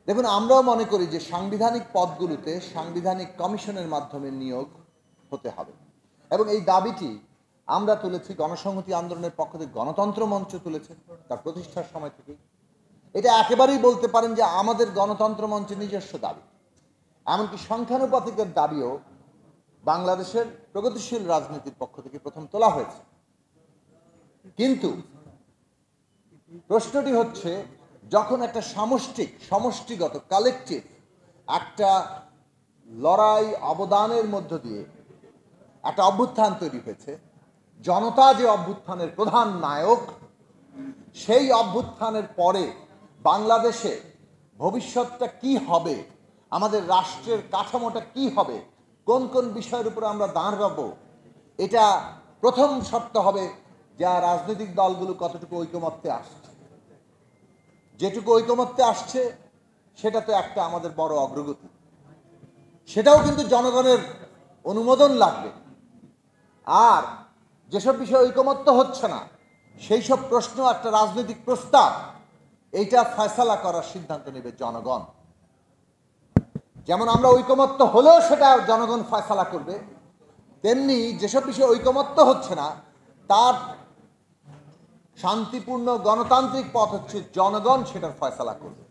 দেখুন, আমরাও মনে করি যে সাংবিধানিক পদগুলোতে সাংবিধানিক কমিশনের মাধ্যমে নিয়োগ হতে হবে, এবং এই দাবিটি আমরা তুলেছি। গণসংহতি আন্দোলনের পক্ষ থেকে গণতন্ত্র মঞ্চ তুলেছে তার প্রতিষ্ঠার সময় থেকেই। এটা একেবারেই বলতে পারেন যে আমাদের গণতন্ত্র মঞ্চের নিজস্ব দাবি। এমনকি সংখ্যানুপাতিকের দাবিও বাংলাদেশের প্রগতিশীল রাজনীতির পক্ষ থেকে প্রথম তোলা হয়েছে। কিন্তু প্রশ্নটি হচ্ছে, যখন একটা সমষ্টিগত কালেকটিভ একটা লড়াই অবদানের মধ্য দিয়ে একটা অভ্যুত্থান তৈরি হয়েছে, জনতা যে অভ্যুত্থানের প্রধান নায়ক, সেই অভ্যুত্থানের পরে বাংলাদেশে ভবিষ্যৎটা কি হবে, আমাদের রাষ্ট্রের কাঠামোটা কি হবে, কোন কোন বিষয়ের উপর আমরা দাঁড়াবো, এটা প্রথম শর্ত হবে যা রাজনৈতিক দলগুলো কতটুকু ঐকমত্যে আসছে। যেটুকু ঐকমত্যে আসছে সেটা তো একটা আমাদের বড় অগ্রগতি, সেটাও কিন্তু জনগণের অনুমোদন লাগবে। আর যেসব বিষয়ে ঐকমত্য হচ্ছে না, সেই সব প্রশ্ন একটা রাজনৈতিক প্রস্তাব, এইটা ফয়সালা করার সিদ্ধান্ত নেবে জনগণ। যেমন আমরা ঐকমত্য হলেও সেটা জনগণ ফয়সালা করবে, তেমনি যেসব বিষয়ে ঐকমত্য হচ্ছে না তার শান্তিপূর্ণ গণতান্ত্রিক পথ হচ্ছে জনগণ সেটার ফয়সালা করবে।